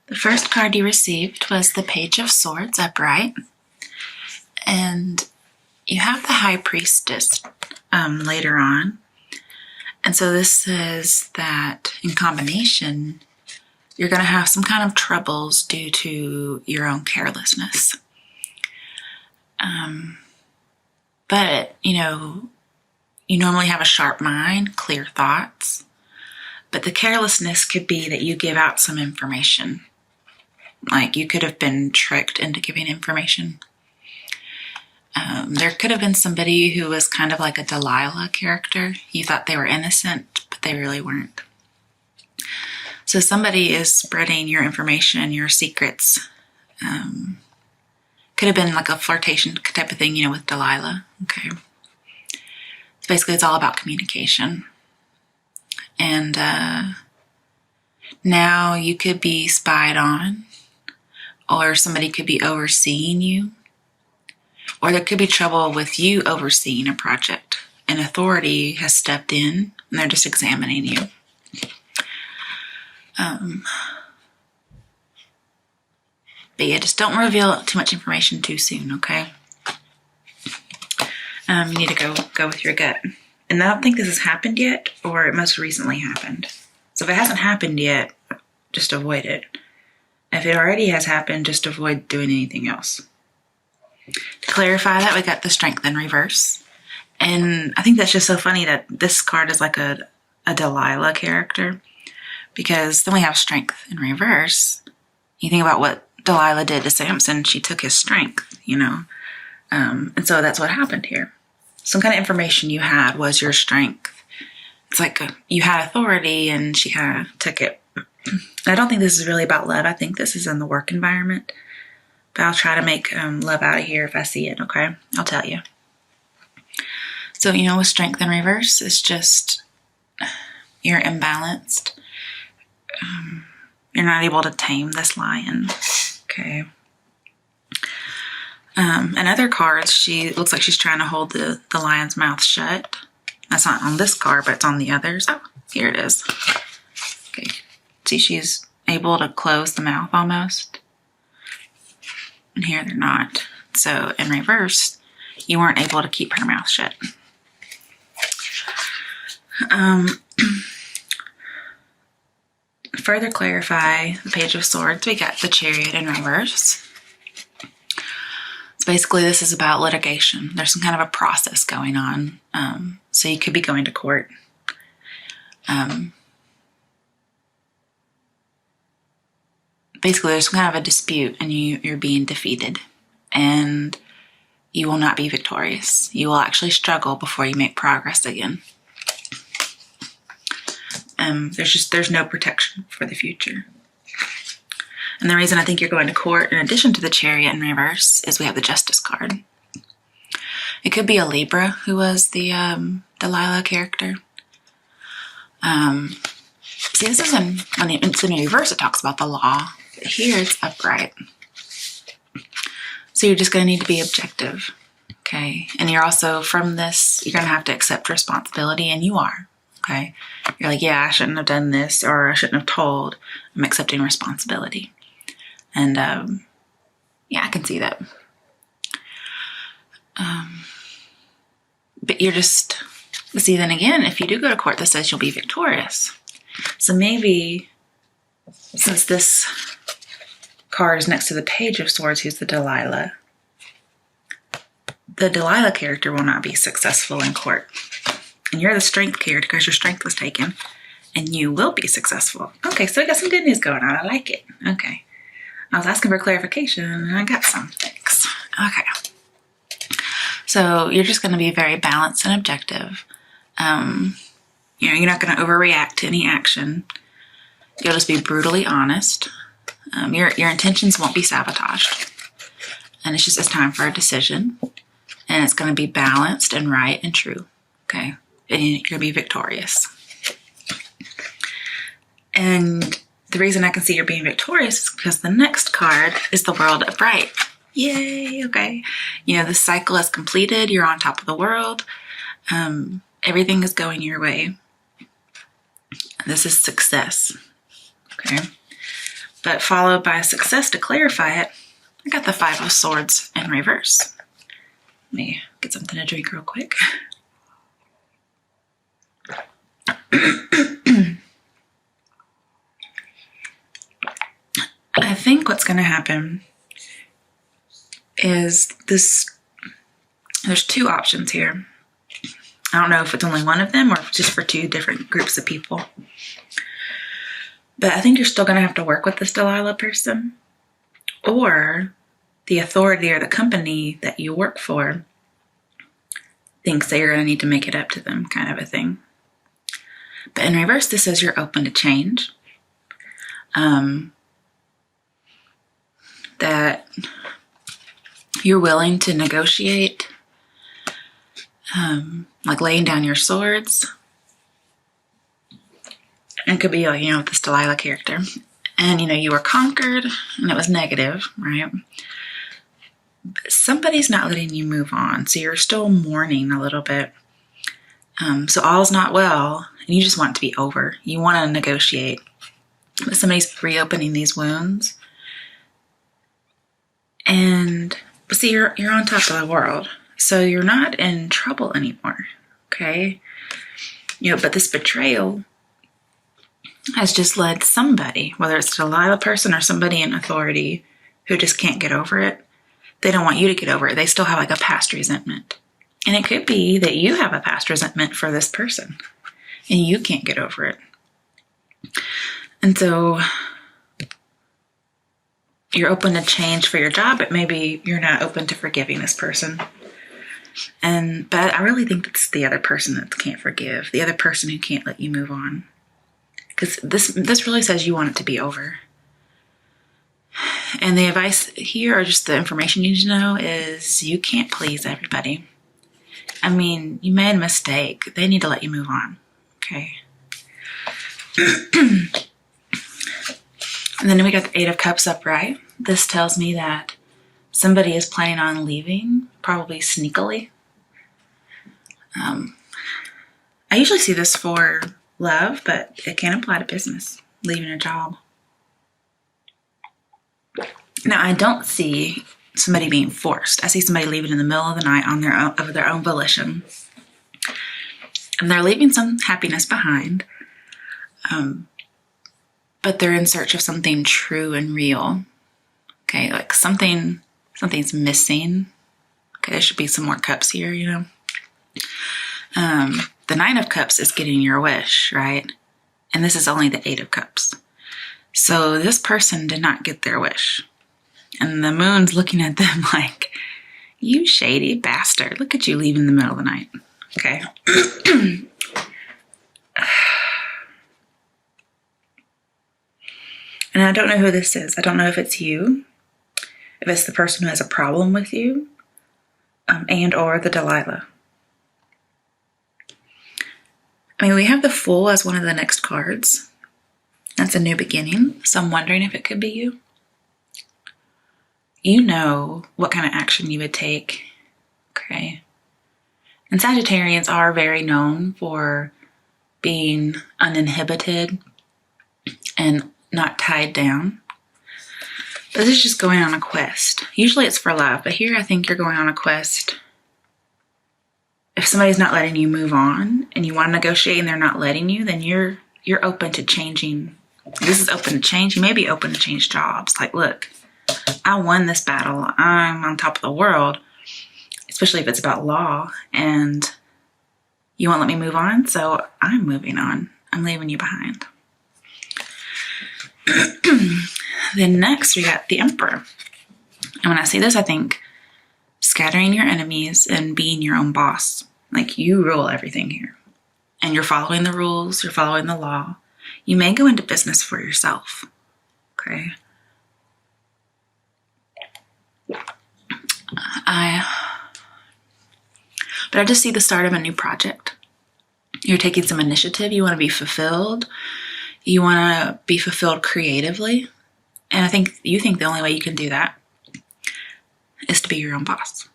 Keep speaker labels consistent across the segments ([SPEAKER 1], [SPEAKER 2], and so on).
[SPEAKER 1] The first card you received was the Page of Swords upright, and you have the High Priestess later on. And so this says that in combination, you're going to have some kind of troubles due to your own carelessness. But, you normally have a sharp mind, clear thoughts, but the carelessness could be that you give out some information. Like you could have been tricked into giving information. There could have been somebody who was kind of like a Delilah character. You thought they were innocent, but they really weren't. So somebody is spreading your information, your secrets. Could have been like a flirtation type of thing, with Delilah. Okay. So basically it's all about communication. And now you could be spied on, or somebody could be overseeing you, or there could be trouble with you overseeing a project. An authority has stepped in and they're just examining you. But yeah, just don't reveal too much information too soon, okay? You need to go with your gut. And I don't think this has happened yet, or it most recently happened. So if it hasn't happened yet, just avoid it. If it already has happened, just avoid doing anything else. To clarify that, we got the Strength in reverse. And I think that's just so funny that this card is like a Delilah character, because then we have Strength in reverse. You think about what Delilah did to Samson. She took his strength, and so that's what happened here. Some kind of information you had was your strength. It's like you had authority and she kind of took it. I don't think this is really about love. I think this is in the work environment. But I'll try to make love out of here if I see it, okay? I'll tell you. So, with Strength in reverse, it's just you're imbalanced. You're not able to tame this lion, okay? And other cards, she looks like she's trying to hold the lion's mouth shut. That's not on this card, but it's on the others. Oh, here it is. Okay. See, she's able to close the mouth almost. And here they're not. So in reverse, you weren't able to keep her mouth shut. Further clarify the Page of Swords, we got the Chariot in reverse. So basically this is about litigation. There's some kind of a process going on. So you could be going to court. Basically there's some kind of a dispute and you're being defeated. And you will not be victorious. You will actually struggle before you make progress again. There's no protection for the future. And the reason I think you're going to court, in addition to the Chariot in reverse, is we have the Justice card. It could be a Libra who was the Delilah character. See, this is when it's in reverse, it talks about the law. But here it's upright. So you're just going to need to be objective, okay? And you're also, from this, you're going to have to accept responsibility, and you are, okay? You're like, yeah, I shouldn't have done this, or I shouldn't have told. I'm accepting responsibility. And, yeah, I can see that. But you're just, see, then again, if you do go to court, this says you'll be victorious. So maybe, since this card is next to the Page of Swords, who's the Delilah character will not be successful in court. And you're the Strength character because your strength was taken, and you will be successful. Okay, so we got some good news going on. I like it. Okay. I was asking for clarification, and I got some. Thanks. Okay. So you're just going to be very balanced and objective. You're not going to overreact to any action. You'll just be brutally honest. Your intentions won't be sabotaged. And it's time for a decision. And it's going to be balanced and right and true. Okay? And you're going to be victorious. And the reason I can see you're being victorious is because the next card is the World upright. Yay! Okay. The cycle is completed. You're on top of the world. Everything is going your way. This is success. Okay. but followed by success to clarify it, I got the Five of Swords in reverse. Let me get something to drink real quick. I think what's going to happen is this. There's two options here. I don't know if it's only one of them or just for two different groups of people. But I think you're still going to have to work with this Delilah person, or the authority or the company that you work for thinks that you're going to need to make it up to them, kind of a thing. But in reverse, this says you're open to change. That you're willing to negotiate, like laying down your swords. It could be like, this Delilah character. And, you were conquered and it was negative, right? But somebody's not letting you move on. So you're still mourning a little bit. So all's not well and you just want it to be over. You want to negotiate. But somebody's reopening these wounds. But see, you're on top of the world. So you're not in trouble anymore. Okay? But this betrayal has just led somebody, whether it's a Delilah person or somebody in authority who just can't get over it. They don't want you to get over it. They still have like a past resentment. And it could be that you have a past resentment for this person and you can't get over it. And so you're open to change for your job, but maybe you're not open to forgiving this person. But I really think it's the other person that can't forgive, the other person who can't let you move on. Because this really says you want it to be over. And the advice here, or just the information you need to know, is you can't please everybody. I mean, you made a mistake. They need to let you move on. Okay. And then we got the Eight of Cups upright. This tells me that somebody is planning on leaving, probably sneakily. I usually see this for love, but it can apply to business, leaving a job. Now, I don't see somebody being forced. I see somebody leaving in the middle of the night on of their own volition. And they're leaving some happiness behind. But they're in search of something true and real. Okay, like something's missing. Okay, there should be some more cups here, The Nine of Cups is getting your wish, right? And this is only the Eight of Cups. So this person did not get their wish. And the moon's looking at them like, you shady bastard. Look at you leaving in the middle of the night. Okay. And I don't know who this is. I don't know if it's you, if it's the person who has a problem with you, and or the Delilah. I mean, we have the Fool as one of the next cards. That's a new beginning. So I'm wondering if it could be you. You know what kind of action you would take. Okay. And Sagittarians are very known for being uninhibited and not tied down. But this is just going on a quest. Usually it's for love, but here I think you're going on a quest. If somebody's not letting you move on and you want to negotiate and they're not letting you, then you're open to changing. This is open to change. You may be open to change jobs. Like, look, I won this battle. I'm on top of the world, especially if it's about law, and you won't let me move on, so I'm moving on. I'm leaving you behind. Then next we got the Emperor. And when I see this, I think scattering your enemies and being your own boss. Like, you rule everything here. And you're following the rules, you're following the law. You may go into business for yourself. Okay? But I just see the start of a new project. You're taking some initiative. You want to be fulfilled. You want to be fulfilled creatively. And I think you think the only way you can do that is to be your own boss.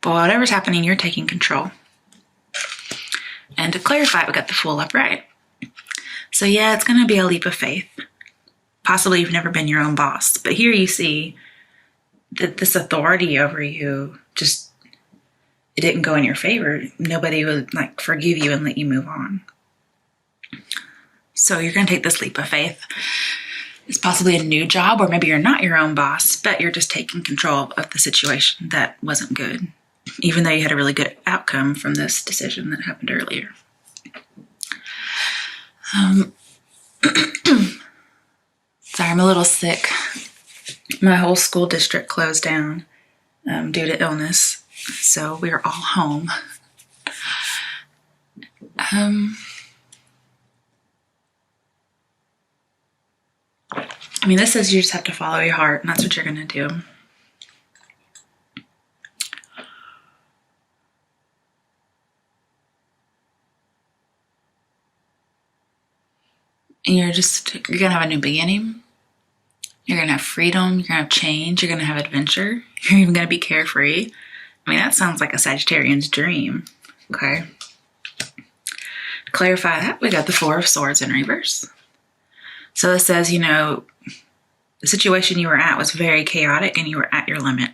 [SPEAKER 1] But whatever's happening, you're taking control. And to clarify, we got the Fool upright. So yeah, it's going to be a leap of faith. Possibly you've never been your own boss, but here you see that this authority over you just, it didn't go in your favor. Nobody would like forgive you and let you move on. So you're going to take this leap of faith. It's possibly a new job, or maybe you're not your own boss, but you're just taking control of the situation that wasn't good, even though you had a really good outcome from this decision that happened earlier. Sorry, I'm a little sick. My whole school district closed down due to illness, so we're all home. I mean, this says you just have to follow your heart, and that's what you're going to do. And you're going to have a new beginning. You're going to have freedom. You're going to have change. You're going to have adventure. You're even going to be carefree. I mean, that sounds like a Sagittarian's dream. Okay. To clarify that, we got the Four of Swords in reverse. So it says, you know, the situation you were at was very chaotic and you were at your limit.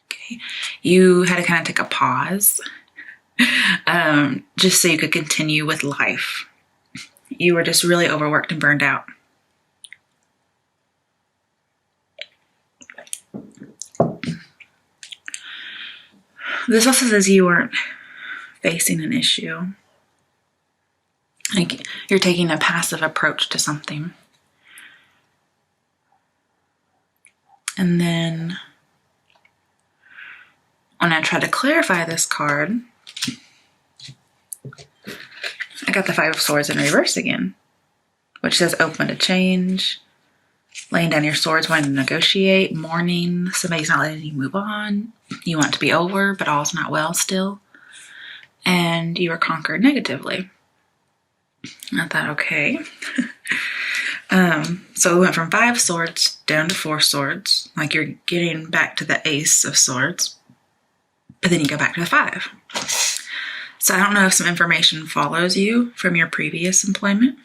[SPEAKER 1] Okay. You had to kind of take a pause just so you could continue with life. You were just really overworked and burned out. This also says you weren't facing an issue. Like you're taking a passive approach to something. And then when I tried to clarify this card, I got the Five of Swords in reverse again, which says open to change, laying down your swords, wanting to negotiate, mourning, somebody's not letting you move on, you want to be over, but all's not well still, and you were conquered negatively. I thought, okay. So we went from 5 swords down to 4 swords, like you're getting back to the Ace of Swords, but then you go back to the 5. So I don't know if some information follows you from your previous employment.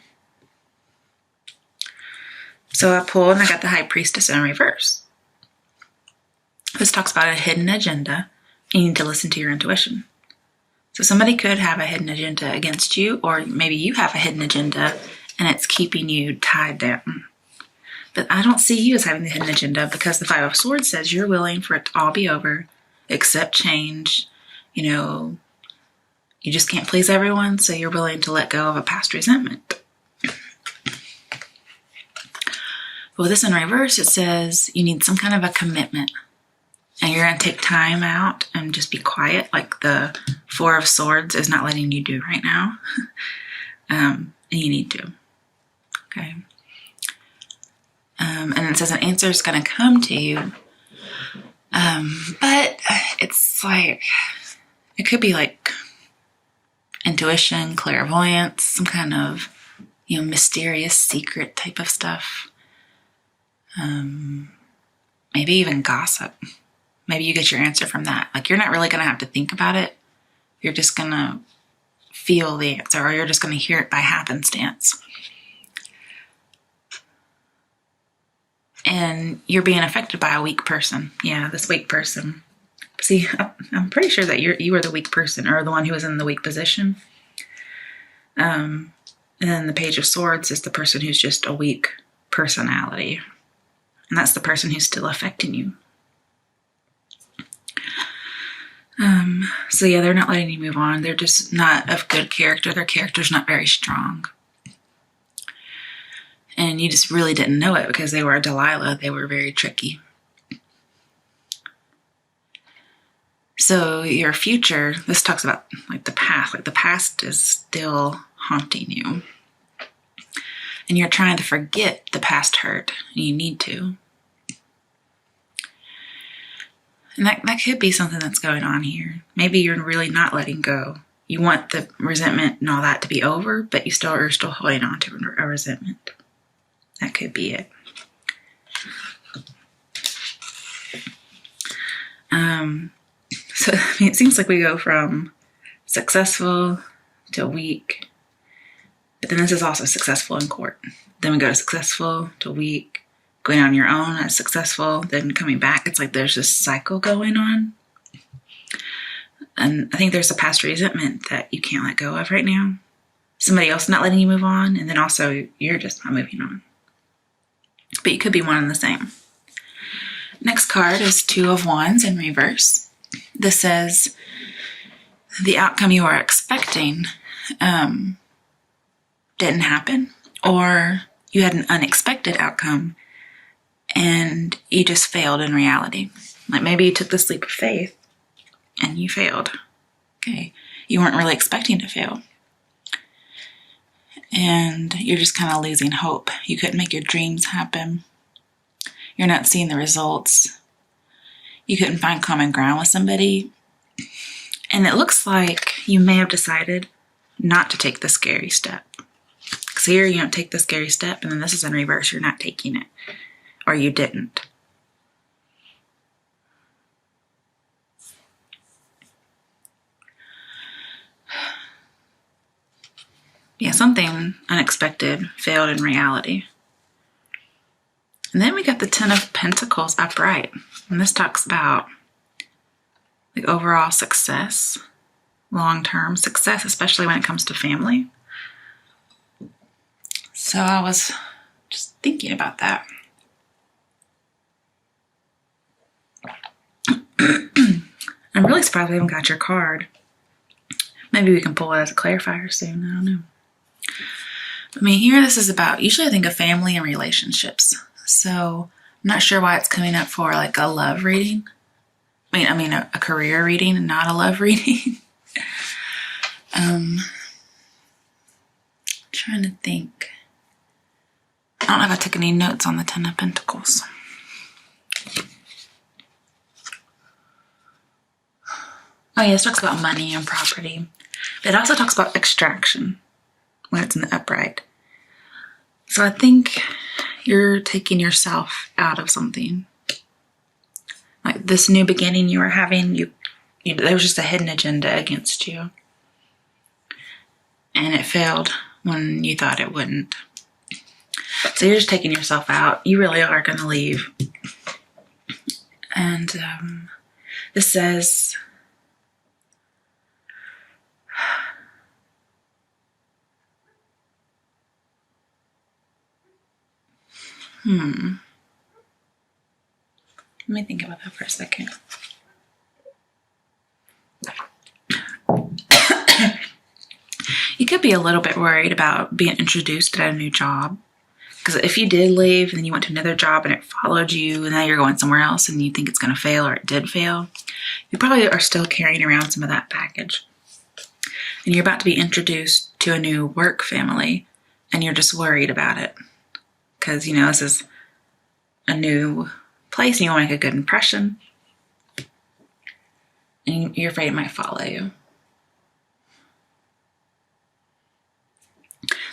[SPEAKER 1] So I pulled and I got the High Priestess in reverse. This talks about a hidden agenda. You need to listen to your intuition. So somebody could have a hidden agenda against you, or maybe you have a hidden agenda and it's keeping you tied down. But I don't see you as having the hidden agenda because the Five of Swords says you're willing for it to all be over, accept change. You know, you just can't please everyone, so you're willing to let go of a past resentment. With this in reverse, it says you need some kind of a commitment. And you're going to take time out and just be quiet, like the Four of Swords is not letting you do right now. And you need to. Okay. And it says an answer is going to come to you. But it's like, it could be like intuition, clairvoyance, some kind of, you know, mysterious secret type of stuff. Maybe even gossip. Maybe you get your answer from that. Like you're not really going to have to think about it. You're just going to feel the answer, or you're just going to hear it by happenstance. And you're being affected by a weak person. Yeah, this weak person. See, I'm pretty sure that you were the weak person, or the one who was in the weak position. And then the Page of Swords is the person who's just a weak personality. And that's the person who's still affecting you. So yeah, they're not letting you move on. They're just not of good character. Their character's not very strong. And you just really didn't know it because they were a Delilah. They were very tricky. So your future, this talks about like the past. Like the past is still haunting you. And you're trying to forget the past hurt. And you need to. And that could be something that's going on here. Maybe you're really not letting go. You want the resentment and all that to be over, but you are still holding on to a resentment. That could be it. So I mean, it seems like we go from successful to weak, But then this is also successful in court. Then we go to successful to weak, going on your own as successful, then coming back. It's like there's this cycle going on. And I think there's a past resentment that you can't let go of right now. Somebody else not letting you move on, and then also you're just not moving on. But you could be one and the same. Next card is Two of Wands in reverse. This says the outcome you are expecting didn't happen, or you had an unexpected outcome and you just failed in reality. Like maybe you took this leap of faith and you failed. Okay. You weren't really expecting to fail. And you're just kind of losing hope. You couldn't make your dreams happen. You're not seeing the results. You couldn't find common ground with somebody. And it looks like you may have decided not to take the scary step. Because here you don't take the scary step, and then this is in reverse. You're not taking it. Or you didn't. Yeah, something unexpected failed in reality. And then we got the Ten of Pentacles upright. And this talks about like overall success, long-term success, especially when it comes to family. So I was just thinking about that. I'm really surprised we haven't got your card. Maybe we can pull it as a clarifier soon. I don't know. I mean, here this is about, usually I think of family and relationships. So I'm not sure why it's coming up for like a love reading. I mean a career reading and not a love reading. Trying to think. I don't know if I took any notes on the Ten of Pentacles. Oh yeah, it talks about money and property. But it also talks about extraction when it's in the upright. So I think you're taking yourself out of something. Like this new beginning you were having, there was just a hidden agenda against you. And it failed when you thought it wouldn't. So you're just taking yourself out. You really are going to leave. And this says, let me think about that for a second. You could be a little bit worried about being introduced at a new job. Because if you did leave and then you went to another job and it followed you and now you're going somewhere else and you think it's going to fail or it did fail, you probably are still carrying around some of that baggage. And you're about to be introduced to a new work family and you're just worried about it. Because, you know, this is a new place and you want to make a good impression. And you're afraid it might follow you.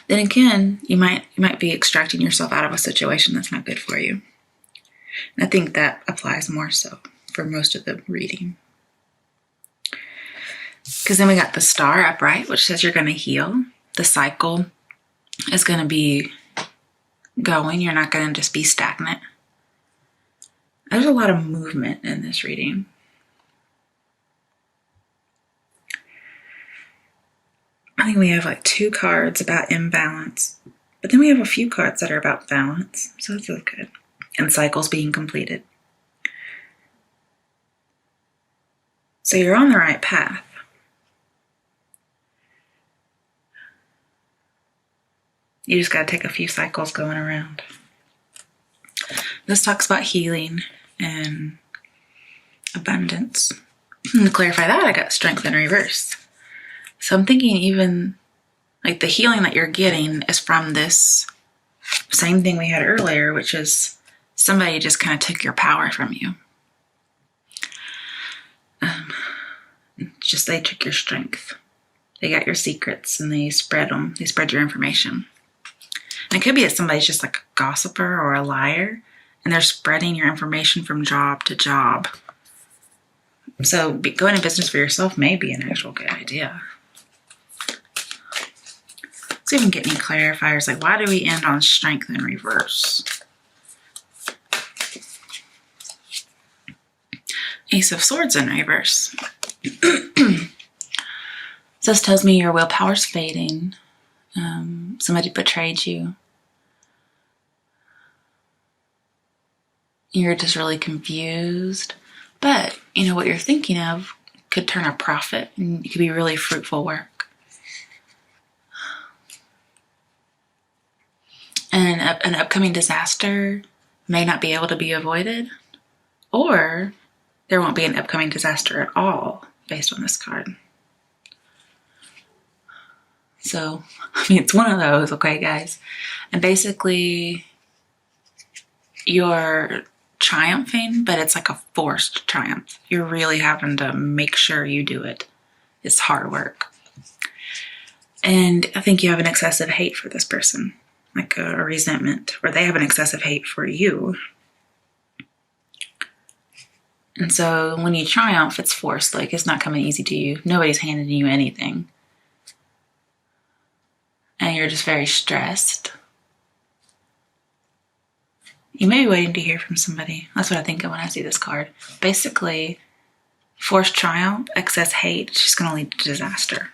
[SPEAKER 1] Then again, you might be extracting yourself out of a situation that's not good for you. And I think that applies more so for most of the reading. Because then we got the Star upright, which says you're going to heal. The cycle is going to be going. You're not going to just be stagnant. There's a lot of movement in this reading. I think we have like 2 cards about imbalance, but then we have a few cards that are about balance, so that's really good. And cycles being completed. So you're on the right path. You just got to take a few cycles going around. This talks about healing and abundance. And to clarify that, I got strength in reverse. So I'm thinking even like the healing that you're getting is from this same thing we had earlier, which is somebody just kind of took your power from you. Just they took your strength. They got your secrets and they spread them. They spread your information. And it could be that somebody's just like a gossiper or a liar and they're spreading your information from job to job. So going into business for yourself may be an actual good idea. So See if we can get any clarifiers. Like, why do we end on strength in reverse? Ace of Swords in reverse. This tells me your willpower's fading. Somebody betrayed you. You're just really confused. But, you know, what you're thinking of could turn a profit, and it could be really fruitful work. And an upcoming disaster may not be able to be avoided, or there won't be an upcoming disaster at all based on this card. So, I mean, it's one of those, okay, guys? And basically, you're triumphing, but it's like a forced triumph. You're really having to make sure you do it. It's hard work. And I think you have an excessive hate for this person, like a resentment, or they have an excessive hate for you. And so when you triumph, it's forced. Like, it's not coming easy to you. Nobody's handing you anything. And you're just very stressed. You may be waiting to hear from somebody. That's what I think of when I see this card. Basically, forced triumph, excess hate, it's just going to lead to disaster.